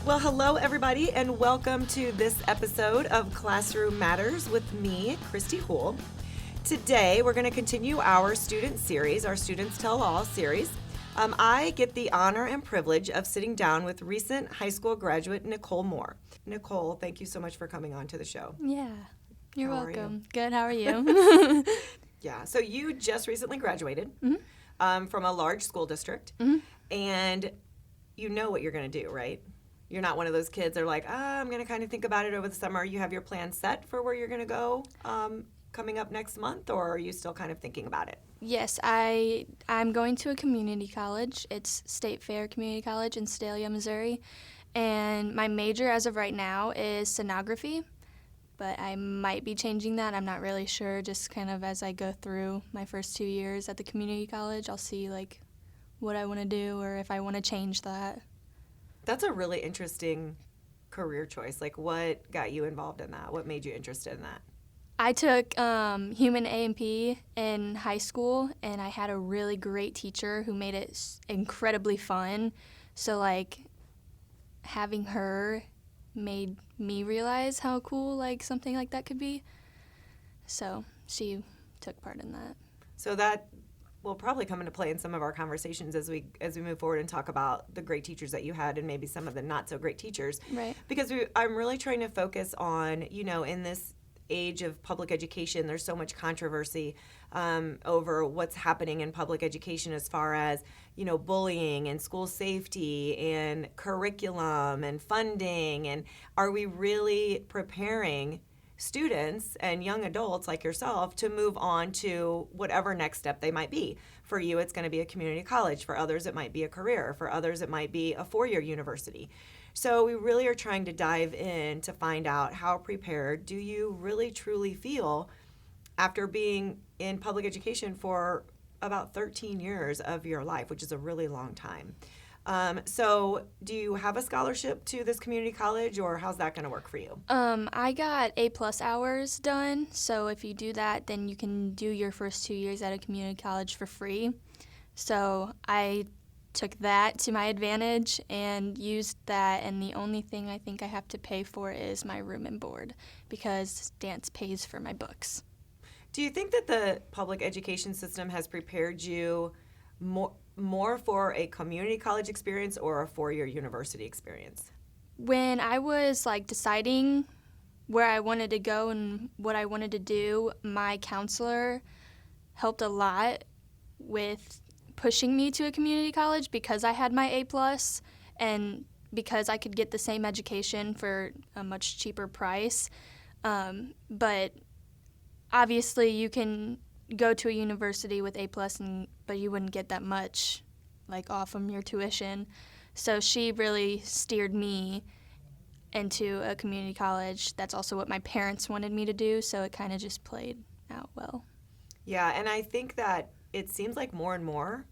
Well, hello, everybody, and welcome to this episode of Classroom Matters with me, Kristy Houle. Today, we're going to continue our student series, our Students Tell All series. I get the honor and privilege of sitting down with recent high school graduate Nicole Moore. Nicole, thank you so much for coming on to the show. Yeah, you're How are welcome. you? Good, how are you? Yeah, so you just recently graduated from a large school district, and you know what you're going to do, right? You're not one of those kids that are like, I'm going to kind of think about it over the summer. You have your plan set for where you're going to go coming up next month, or are you still kind of thinking about it? Yes, I'm going to a community college. It's State Fair Community College in Sedalia, Missouri. And my major as of right now is scenography, but I might be changing that. I'm not really sure. Just kind of as I go through my first 2 years at the community college, I'll see like what I want to do or if I want to change that. That's a really interesting career choice. Like, what got you involved in that? What made you interested in that? I took human A&P in high school, and I had a really great teacher who made it incredibly fun. So, like, having her made me realize how cool, like, something like that could be. So she took part in that. So that will probably come into play in some of our conversations as we move forward and talk about the great teachers that you had and maybe some of the not so great teachers. Right. Because I'm really trying to focus on, in this age of public education, there's so much controversy over what's happening in public education as far as, bullying and school safety and curriculum and funding. And are we really preparing students and young adults like yourself to move on to whatever next step they might be? For you, it's going to be a community college. For others, it might be a career. For others, it might be a four-year university. So we really are trying to dive in to find out how prepared do you really truly feel after being in public education for about 13 years of your life, which is a really long time. So do you have a scholarship to this community college, or how's that going to work for you? I got A+ hours done, so if you do that, then you can do your first 2 years at a community college for free. So I took that to my advantage and used that, and the only thing I think I have to pay for is my room and board because dance pays for my books. Do you think that the public education system has prepared you more for a community college experience or a four-year university experience? When I was deciding where I wanted to go and what I wanted to do, my counselor helped a lot with pushing me to a community college because I had my A+ and because I could get the same education for a much cheaper price. But obviously you can go to a university with A+, but you wouldn't get that much off from your tuition. So she really steered me into a community college. That's also what my parents wanted me to do, so it kind of just played out well. Yeah, and I think that it seems like more and more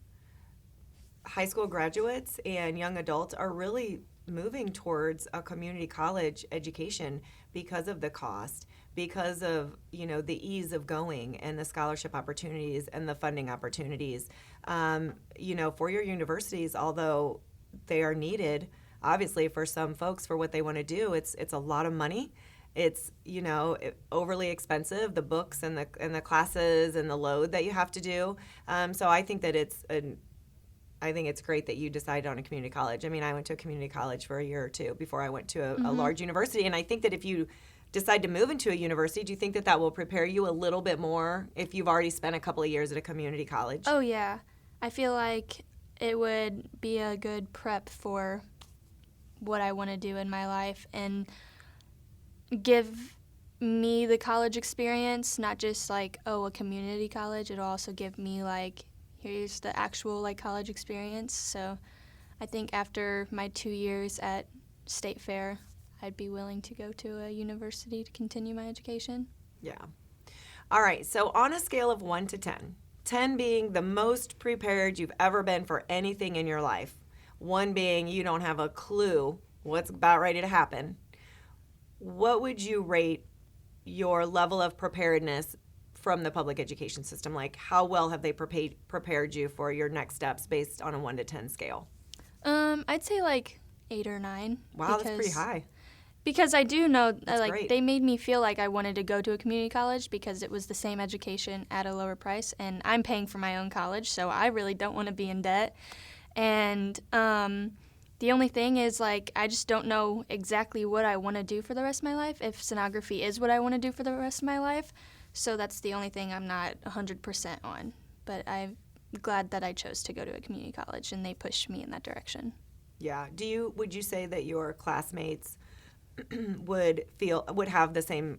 high school graduates and young adults are really moving towards a community college education because of the cost, because of the ease of going and the scholarship opportunities and the funding opportunities. Four-year universities, although they are needed, obviously for some folks for what they want to do, it's a lot of money. It's overly expensive, the books and the classes and the load that you have to do. So I think that I think it's great that you decided on a community college. I mean, I went to a community college for a year or two before I went to a large university, and I think that if you decide to move into a university, do you think that will prepare you a little bit more if you've already spent a couple of years at a community college? Oh, yeah. I feel like it would be a good prep for what I want to do in my life and give me the college experience, not just a community college. It'll also give me here's the actual college experience. So I think after my 2 years at State Fair, I'd be willing to go to a university to continue my education. Yeah. All right. So on a scale of 1 to 10, 10 being the most prepared you've ever been for anything in your life, 1 being you don't have a clue what's about ready to happen, what would you rate your level of preparedness from the public education system? How well have they prepared you for your next steps based on a 1 to 10 scale? I'd say 8 or 9. Wow, that's pretty high. Because I do know, Great. they made me feel like I wanted to go to a community college because it was the same education at a lower price, and I'm paying for my own college, so I really don't want to be in debt. And the only thing is, like, I just don't know exactly what I want to do for the rest of my life, if sonography is what I want to do for the rest of my life. So that's the only thing I'm not 100% on. But I'm glad that I chose to go to a community college, and they pushed me in that direction. Yeah. Would you say that your classmates would have the same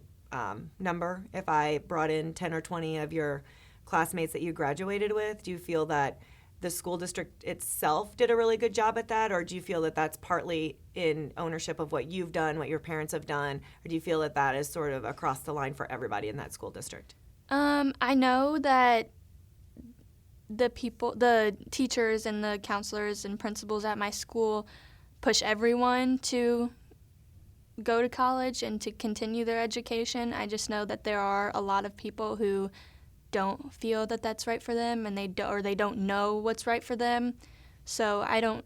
number if I brought in 10 or 20 of your classmates that you graduated with? Do you feel that the school district itself did a really good job at that, or do you feel that that's partly in ownership of what you've done, what your parents have done, or do you feel that that is sort of across the line for everybody in that school district? I know that the teachers and the counselors and principals at my school push everyone to go to college and to continue their education. I just know that there are a lot of people who don't feel that that's right for them, and they don't know what's right for them. So I don't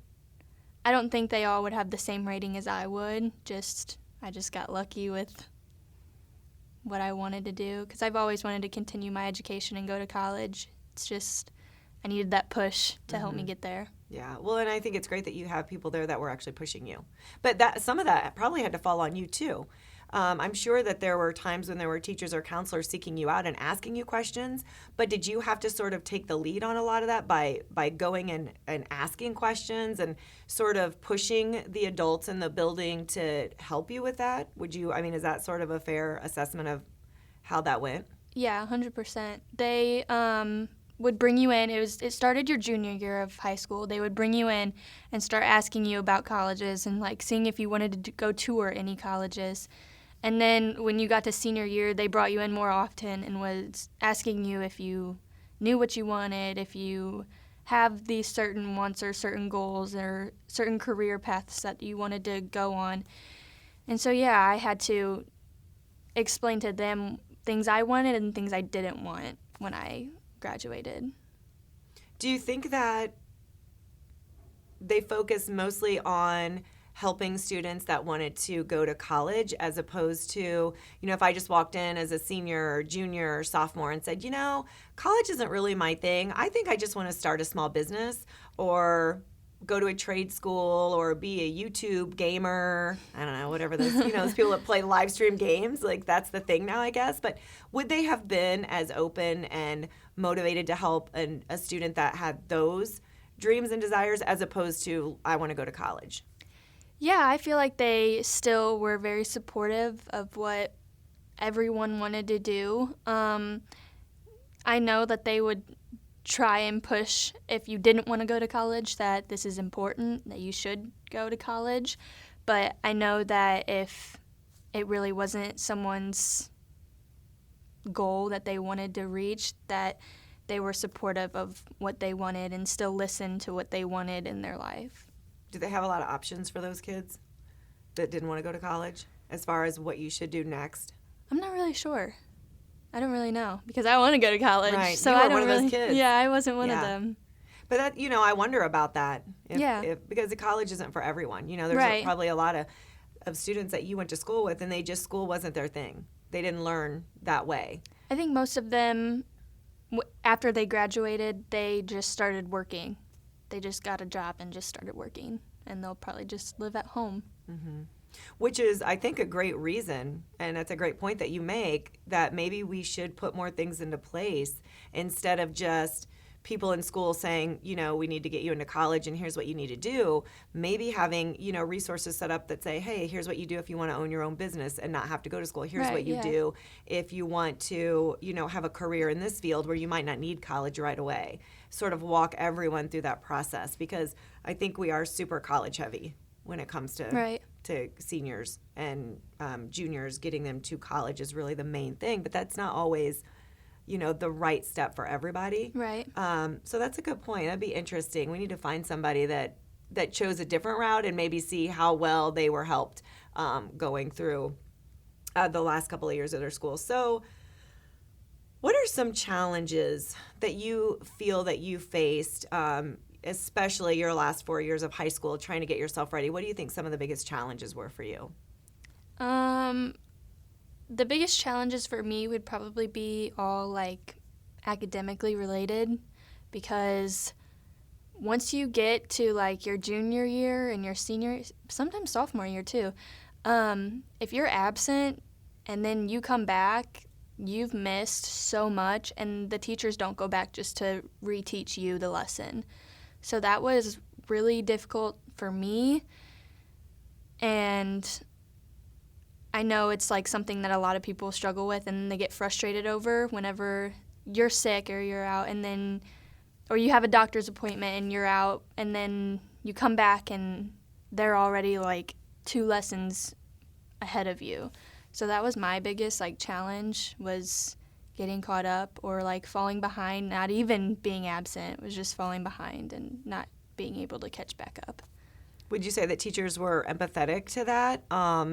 think they all would have the same rating as I would. I just got lucky with what I wanted to do, because I've always wanted to continue my education and go to college. It's just I needed that push to help me get there. Yeah, well, and I think it's great that you have people there that were actually pushing you. But some of that probably had to fall on you too. I'm sure that there were times when there were teachers or counselors seeking you out and asking you questions, but did you have to sort of take the lead on a lot of that by going and asking questions and sort of pushing the adults in the building to help you with that? Is that sort of a fair assessment of how that went? Yeah, 100%. They would bring you in. It started your junior year of high school. They would bring you in and start asking you about colleges and like seeing if you wanted to go tour any colleges. And then when you got to senior year, they brought you in more often and was asking you if you knew what you wanted, if you have these certain wants or certain goals or certain career paths that you wanted to go on. And so, yeah, I had to explain to them things I wanted and things I didn't want when I graduated. Do you think that they focus mostly on helping students that wanted to go to college as opposed to, if I just walked in as a senior or junior or sophomore and said, college isn't really my thing. I think I just want to start a small business or go to a trade school or be a YouTube gamer. I don't know, whatever those, those people that play live stream games, like that's the thing now, I guess. But would they have been as open and motivated to help a student that had those dreams and desires as opposed to, I want to go to college? Yeah, I feel like they still were very supportive of what everyone wanted to do. I know that they would try and push, if you didn't want to go to college, that this is important, that you should go to college. But I know that if it really wasn't someone's goal that they wanted to reach, that they were supportive of what they wanted and still listened to what they wanted in their life. Do they have a lot of options for those kids that didn't want to go to college as far as what you should do next? I'm not really sure. I don't really know because I want to go to college. Right. So you were I don't one of really, those kids. Yeah, I wasn't one of them. But that, I wonder about that. Because the college isn't for everyone. There's probably a lot of students that you went to school with and school wasn't their thing. They didn't learn that way. I think most of them, after they graduated, they just started working. They just got a job and just started working, and they'll probably just live at home. Mm-hmm. Which is, I think, a great reason, and that's a great point that you make, that maybe we should put more things into place instead of just people in school saying, we need to get you into college and here's what you need to do. Maybe having, resources set up that say, hey, here's what you do if you want to own your own business and not have to go to school. Here's what you do if you want to, have a career in this field where you might not need college right away. Sort of walk everyone through that process, because I think we are super college heavy when it comes to seniors and juniors. Getting them to college is really the main thing, but that's not always the right step for everybody. Right. So that's a good point. That'd be interesting. We need to find somebody that chose a different route and maybe see how well they were helped going through the last couple of years of their school. So what are some challenges that you feel that you faced especially your last 4 years of high school, trying to get yourself ready, what do you think some of the biggest challenges were for you? The biggest challenges for me would probably be all like academically related, because once you get to like your junior year and your senior, sometimes sophomore year too, if you're absent and then you come back, you've missed so much, and the teachers don't go back just to reteach you the lesson. So that was really difficult for me, and I know it's like something that a lot of people struggle with and they get frustrated over whenever you're sick or you're out, and then, or you have a doctor's appointment and you're out, and then you come back and they're already like 2 lessons ahead of you. So that was my biggest like challenge, was getting caught up or like falling behind, not even being absent, it was just falling behind and not being able to catch back up. Would you say that teachers were empathetic to that?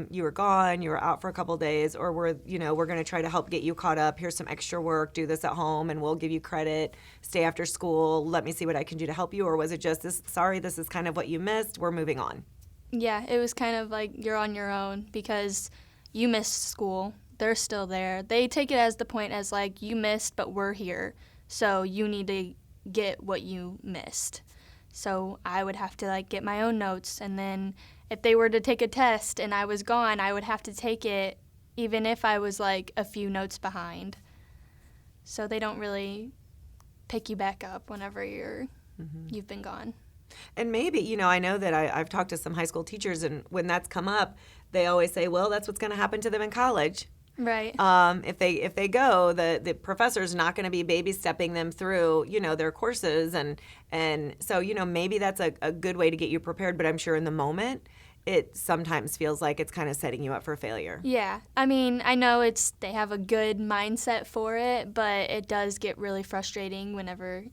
You were gone, you were out for a couple days, or we're going to try to help get you caught up. Here's some extra work, do this at home, and we'll give you credit. Stay after school. Let me see what I can do to help you. Or was it just this? Sorry, this is kind of what you missed. We're moving on. Yeah, it was kind of like you're on your own because you missed school. They're still there. They take it as the point as like you missed, but we're here, so you need to get what you missed. So I would have to like get my own notes, and then if they were to take a test and I was gone, I would have to take it even if I was like a few notes behind. So they don't really pick you back up whenever you've been gone. And maybe, I know that I've talked to some high school teachers, and when that's come up, they always say, well, that's what's going to happen to them in college. Right. If they go, the professor's not going to be baby stepping them through, their courses. And so, maybe that's a good way to get you prepared. But I'm sure in the moment, it sometimes feels like it's kind of setting you up for failure. Yeah. I mean, I know they have a good mindset for it, but it does get really frustrating whenever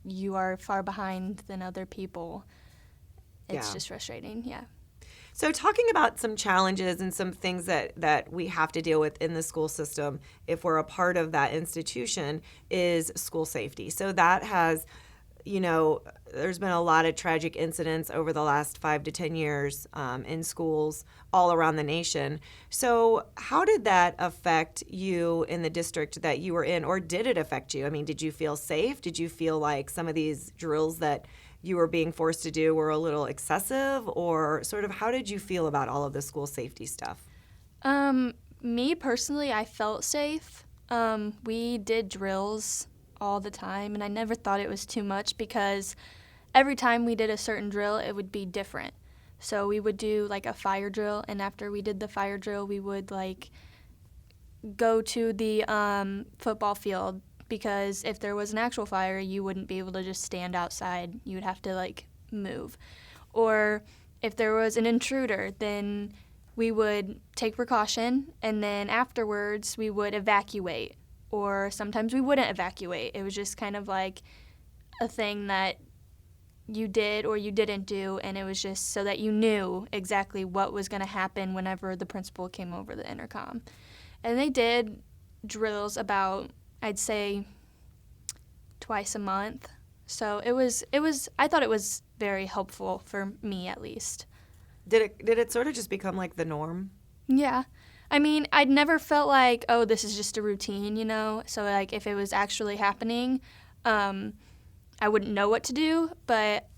you are far behind than other people. It's just frustrating, yeah. So talking about some challenges and some things that we have to deal with in the school system if we're a part of that institution is school safety. So that has, there's been a lot of tragic incidents over the last 5 to 10 years in schools all around the nation. So how did that affect you in the district that you were in, or did it affect you? I mean, did you feel safe? Did you feel like some of these drills that you were being forced to do were a little excessive, or sort of how did you feel about all of the school safety stuff? Me personally, I felt safe. We did drills all the time, and I never thought it was too much because every time we did a certain drill, it would be different. So we would do like a fire drill, and after we did the fire drill, we would like go to the football field, because if there was an actual fire, you wouldn't be able to just stand outside. You would have to like move. Or if there was an intruder, then we would take precaution, and then afterwards we would evacuate. Or sometimes we wouldn't evacuate. It was just kind of like a thing that you did or you didn't do, and it was just so that you knew exactly what was going to happen whenever the principal came over the intercom. And they did drills about, I'd say, twice a month. So it was I thought it was very helpful for me, at least. Did it sort of just become like the norm? Yeah. I mean, I'd never felt like, oh, this is just a routine, So like if it was actually happening, I wouldn't know what to do, but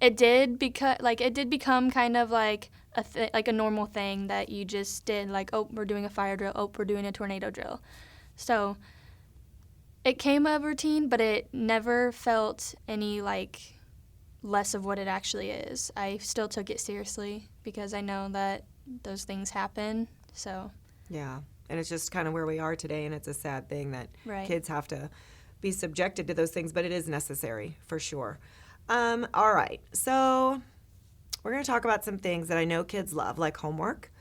it did become kind of like a normal thing that you just did, like, oh, we're doing a fire drill, oh, we're doing a tornado drill. So it came a routine, but it never felt any like less of what it actually is. I still took it seriously because I know that those things happen. So yeah, and it's just kind of where we are today, and it's a sad thing that right. Kids have to be subjected to those things, but it is necessary for sure. All right, so we're going to talk about some things that I know kids love, like homework,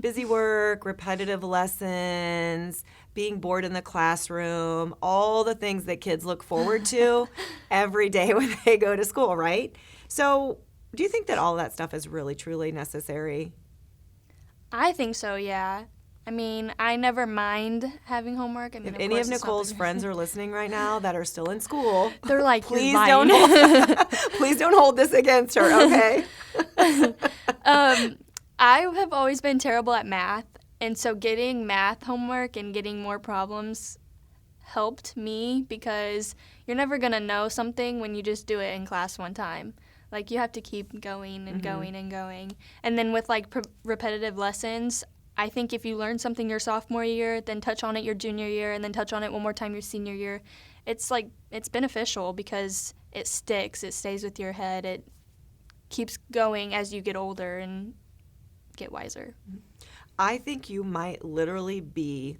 busy work, repetitive lessons, being bored in the classroom, all the things that kids look forward to every day when they go to school, right? So do you think that all that stuff is really, truly necessary? I think so, yeah. I mean, I never mind having homework. I mean, If any of Nicole's friends are listening right now that are still in school, they're like, please "You're don't lying." please don't hold this against her, okay? I have always been terrible at math, and so getting math homework and getting more problems helped me because you're never going to know something when you just do it in class one time. Like, you have to keep going and going and going. And then with, like, repetitive lessons, I think if you learn something your sophomore year, then touch on it your junior year, and then touch on it one more time your senior year, it's beneficial because it sticks. It stays with your head. It keeps going as you get older and get wiser. I think you might literally be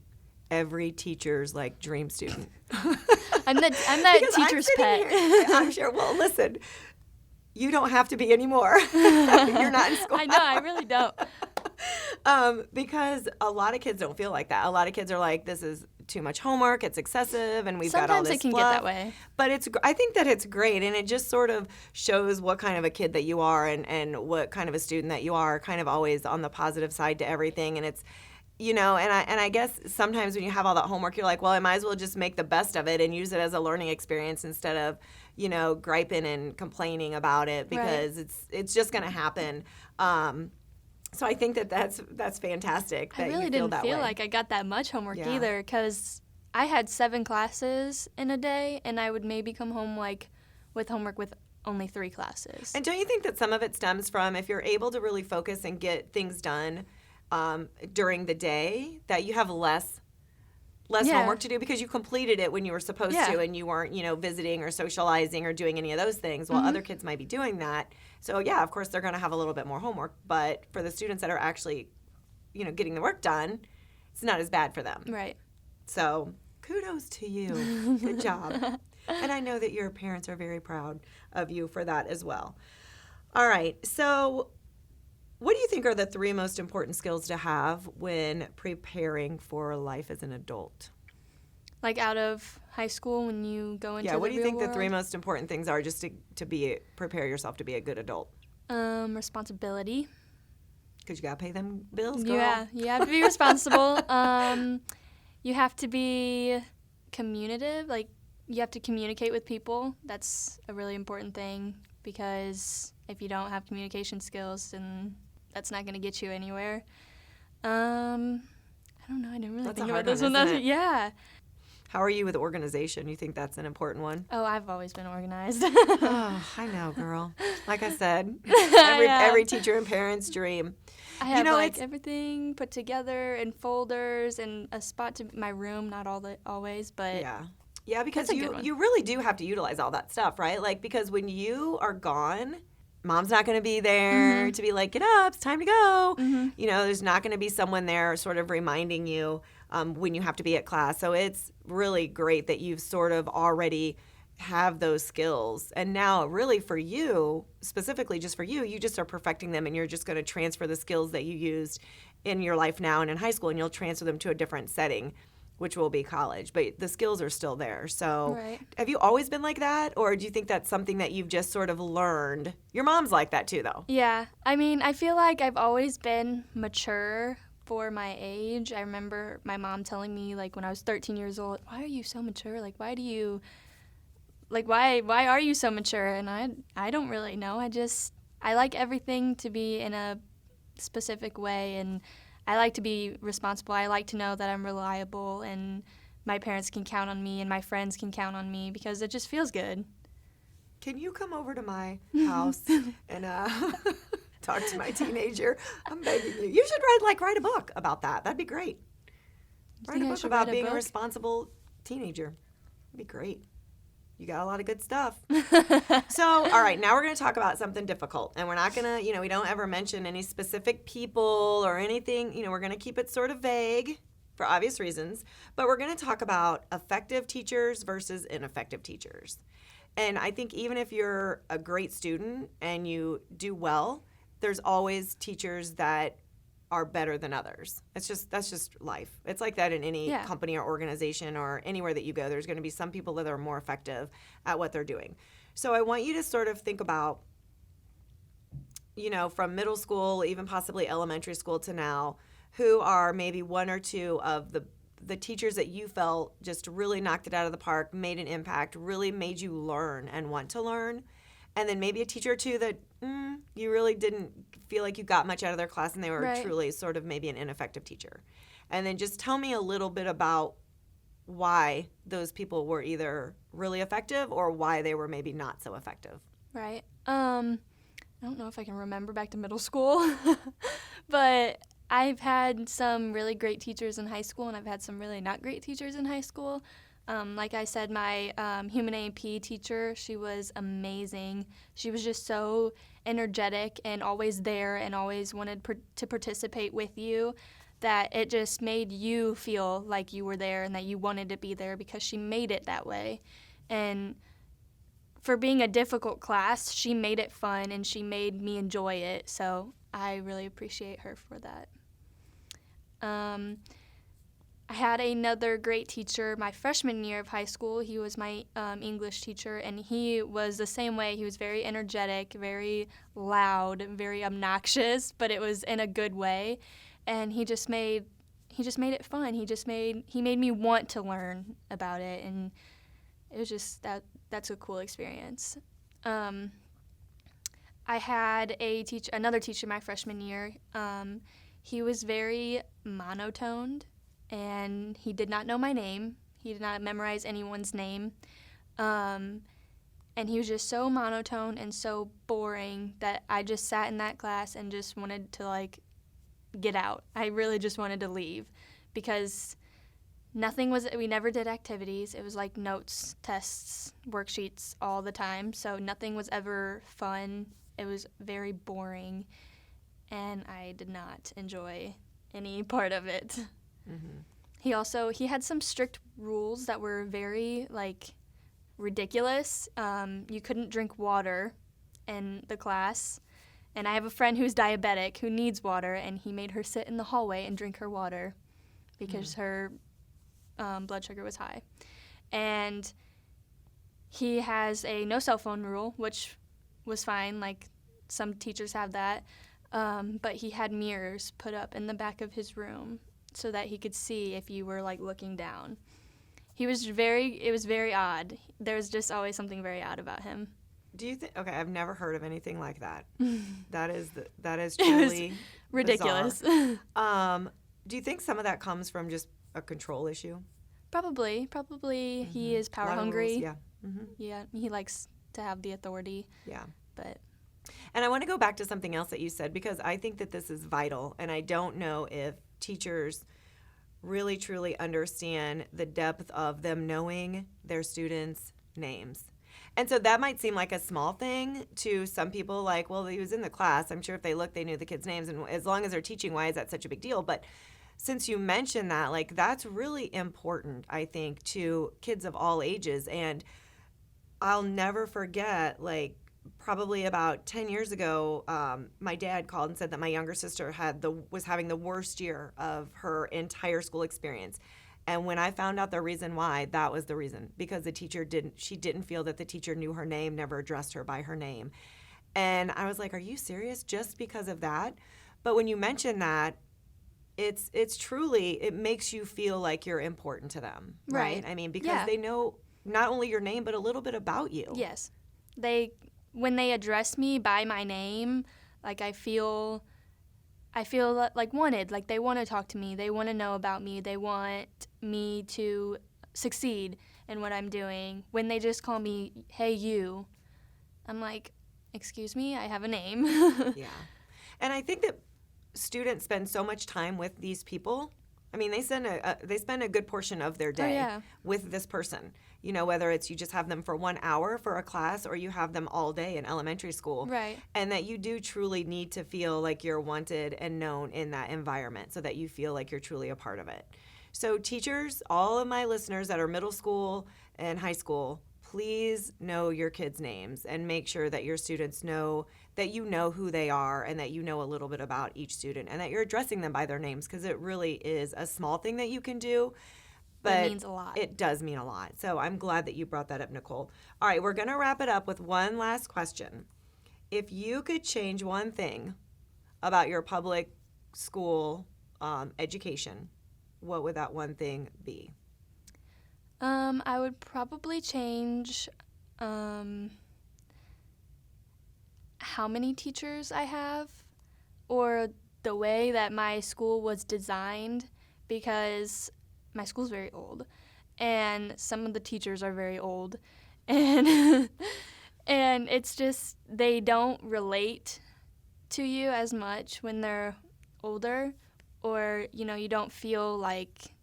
every teacher's like dream student. I'm that teacher's pet. I'm sure. Well, listen, you don't have to be anymore. You're not in school. I know, I really don't. Because a lot of kids don't feel like that. A lot of kids are like, this is too much homework, it's excessive, and we've got all this Sometimes it can fluff. get that way. But I think that it's great, and it just sort of shows what kind of a kid that you are and what kind of a student that you are, kind of always on the positive side to everything. And it's, and I guess sometimes when you have all that homework, you're like, well, I might as well just make the best of it and use it as a learning experience instead of, griping and complaining about it because it's just going to happen. So I think that's fantastic that I really you feel didn't that feel way. like I got that much homework Yeah. either because I had 7 classes in a day, and I would maybe come home with homework with only 3 classes. And don't you think that some of it stems from if you're able to really focus and get things done during the day, that you have less Yeah. homework to do because you completed it when you were supposed Yeah. to and you weren't, visiting or socializing or doing any of those things while other kids might be doing that. So, yeah, of course, they're going to have a little bit more homework. But for the students that are actually, getting the work done, it's not as bad for them. Right. So kudos to you. Good job. And I know that your parents are very proud of you for that as well. All right. So what do you think are the 3 most important skills to have when preparing for life as an adult? Like out of high school when you go into the real world? Yeah, what do you think the 3 most important things are just to prepare yourself to be a good adult? Responsibility. Because you got to pay them bills, girl. Yeah, you have to be responsible. You have to be communicative. Like, you have to communicate with people. That's a really important thing because if you don't have communication skills, then that's not going to get you anywhere. I don't know. I didn't really That's think a about hard this one, one. isn't it? Yeah. How are you with organization? You think that's an important one? Oh, I've always been organized. Oh, I know, girl. Like I said, every teacher and parent's dream. I have it's everything put together in folders and a spot to my room. Not always, but yeah, because that's a good one. you really do have to utilize all that stuff, right? Like because when you are gone, mom's not going to be there to be like, get up, it's time to go. There's not going to be someone there sort of reminding you when you have to be at class. So it's really great that you've sort of already have those skills. And now really for you, specifically just for you, you just are perfecting them and you're just going to transfer the skills that you used in your life now and in high school and you'll transfer them to a different setting, which will be college. But the skills are still there. So Have you always been like that? Or do you think that's something that you've just sort of learned? Your mom's like that too, though. Yeah. I mean, I feel like I've always been mature for my age. I remember my mom telling me, like, when I was 13 years old, why are you so mature? Like, why are you so mature? And I don't really know. I like everything to be in a specific way, and I like to be responsible. I like to know that I'm reliable and my parents can count on me and my friends can count on me because it just feels good. Can you come over to my house and talk to my teenager? I'm begging you. You should write a book about that. That'd be great. Write a book about being a responsible teenager. That'd be great. You got a lot of good stuff. So, all right, now we're going to talk about something difficult. And we're not going to, we don't ever mention any specific people or anything. We're going to keep it sort of vague for obvious reasons. But we're going to talk about effective teachers versus ineffective teachers. And I think even if you're a great student and you do well, there's always teachers that are better than others. That's just life. It's like that in any company or organization or anywhere that you go. There's going to be some people that are more effective at what they're doing. So I want you to sort of think about, from middle school, even possibly elementary school to now, who are maybe one or two of the teachers that you felt just really knocked it out of the park, made an impact, really made you learn and want to learn? And then maybe a teacher or two that you really didn't feel like you got much out of their class and they were Right. truly sort of maybe an ineffective teacher. And then just tell me a little bit about why those people were either really effective or why they were maybe not so effective. Right. I don't know if I can remember back to middle school, but I've had some really great teachers in high school, and I've had some really not great teachers in high school. Like I said, my human AP teacher, she was amazing. She was just so energetic and always there and always wanted to participate with you, that it just made you feel like you were there and that you wanted to be there because she made it that way. And for being a difficult class, she made it fun and she made me enjoy it. So I really appreciate her for that. I had another great teacher my freshman year of high school. He was my English teacher, and he was the same way. He was very energetic, very loud, very obnoxious, but it was in a good way. And he just made it fun. He made me want to learn about it, and it was just that's a cool experience. I had another teacher my freshman year. He was very monotoned, and he did not know my name. He did not memorize anyone's name. And he was just so monotone and so boring that I just sat in that class and just wanted to, get out. I really just wanted to leave because we never did activities. It was like notes, tests, worksheets all the time. So nothing was ever fun. It was very boring, and I did not enjoy any part of it. Mm-hmm. He had some strict rules that were very, ridiculous. You couldn't drink water in the class. And I have a friend who's diabetic who needs water, and he made her sit in the hallway and drink her water because her blood sugar was high. And he has a no cell phone rule, which was fine. Some teachers have that. But he had mirrors put up in the back of his room so that he could see if you were, looking down. It was very odd. There was just always something very odd about him. Do you think? Okay, I've never heard of anything like that. That is truly ridiculous. Do you think some of that comes from just a control issue? Probably. Mm-hmm. He is power hungry. Rules, yeah. Mm-hmm. Yeah, he likes to have the authority. Yeah. And I want to go back to something else that you said, because I think that this is vital, and I don't know if teachers really truly understand the depth of them knowing their students' names. And so that might seem like a small thing to some people, well, he was in the class. I'm sure if they looked, they knew the kids' names. And as long as they're teaching, why is that such a big deal? But since you mentioned that, that's really important, I think, to kids of all ages. And I'll never forget, probably about 10 years ago, my dad called and said that my younger sister was having the worst year of her entire school experience. And when I found out the reason why, that was the reason, because the teacher didn't feel that the teacher knew her name, never addressed her by her name. And I was like, are you serious? Just because of that? But when you mention that, it's truly, it makes you feel like you're important to them, right? I mean, because they know not only your name, but a little bit about you. Yes. When they address me by my name, I feel wanted. They want to talk to me. They want to know about me. They want me to succeed in what I'm doing. When they just call me, hey, you, I'm like, excuse me, I have a name. Yeah. And I think that students spend so much time with these people. I mean, they spend a good portion of their day with this person. Whether it's you just have them for 1 hour for a class or you have them all day in elementary school. Right. And that you do truly need to feel like you're wanted and known in that environment so that you feel like you're truly a part of it. So teachers, all of my listeners that are middle school and high school, please know your kids' names and make sure that your students know that you know who they are and that you know a little bit about each student and that you're addressing them by their names, because it really is a small thing that you can do. But it means a lot. It does mean a lot. So I'm glad that you brought that up, Nicole. All right, we're going to wrap it up with one last question. If you could change one thing about your public school education, what would that one thing be? I would probably change how many teachers I have, or the way that my school was designed, because my school's very old and some of the teachers are very old, and and it's just they don't relate to you as much when they're older, or you don't feel like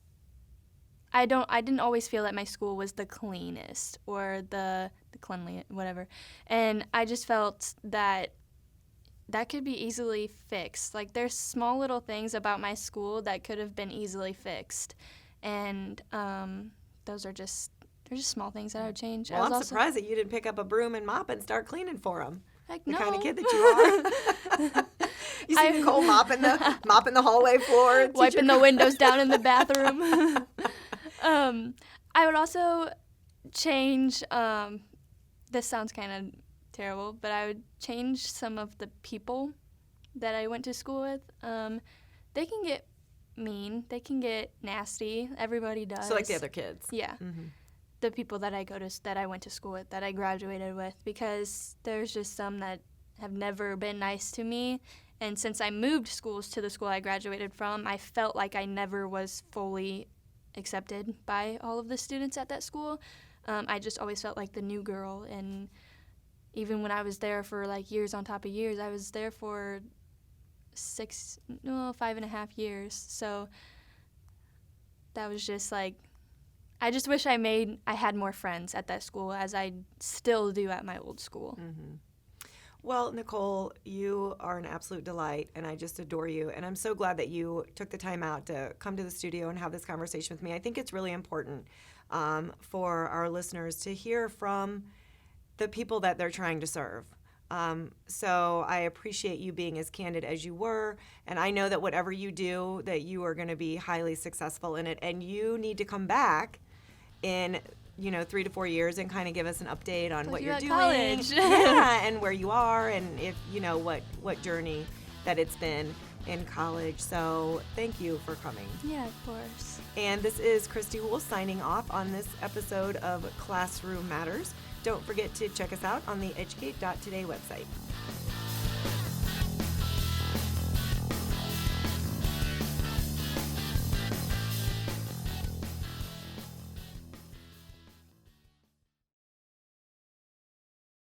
I didn't always feel that my school was the cleanest or the cleanliest, whatever. And I just felt that could be easily fixed. Like, there's small little things about my school that could have been easily fixed. And they're just small things that I would change. Well, I'm surprised that you didn't pick up a broom and mop and start cleaning for them. Like, The no. kind of kid that you are. You see Nicole mopping the hallway floor. Wiping the windows down in the bathroom. I would also change, this sounds kind of terrible, but I would change some of the people that I went to school with. They can get mean. They can get nasty. Everybody does. So like the other kids. Yeah. Mm-hmm. The people that I went to school with, that I graduated with, because there's just some that have never been nice to me. And since I moved schools to the school I graduated from, I felt like I never was fully accepted by all of the students at that school. I just always felt like the new girl, and even when I was there for like years on top of years, I was there for 5.5 years. So that was just like, I just wish I had more friends at that school, as I still do at my old school. Mm-hmm. Well, Nicole, you are an absolute delight, and I just adore you. And I'm so glad that you took the time out to come to the studio and have this conversation with me. I think it's really important for our listeners to hear from the people that they're trying to serve. So I appreciate you being as candid as you were, and I know that whatever you do, that you are going to be highly successful in it, and you need to come back in 3 to 4 years and kind of give us an update on what you're doing. College. Yeah, and where you are, and if what journey that it's been in college. So thank you for coming. Yeah, of course. And this is Kristy Houle signing off on this episode of Classroom Matters. Don't forget to check us out on the educate.today website.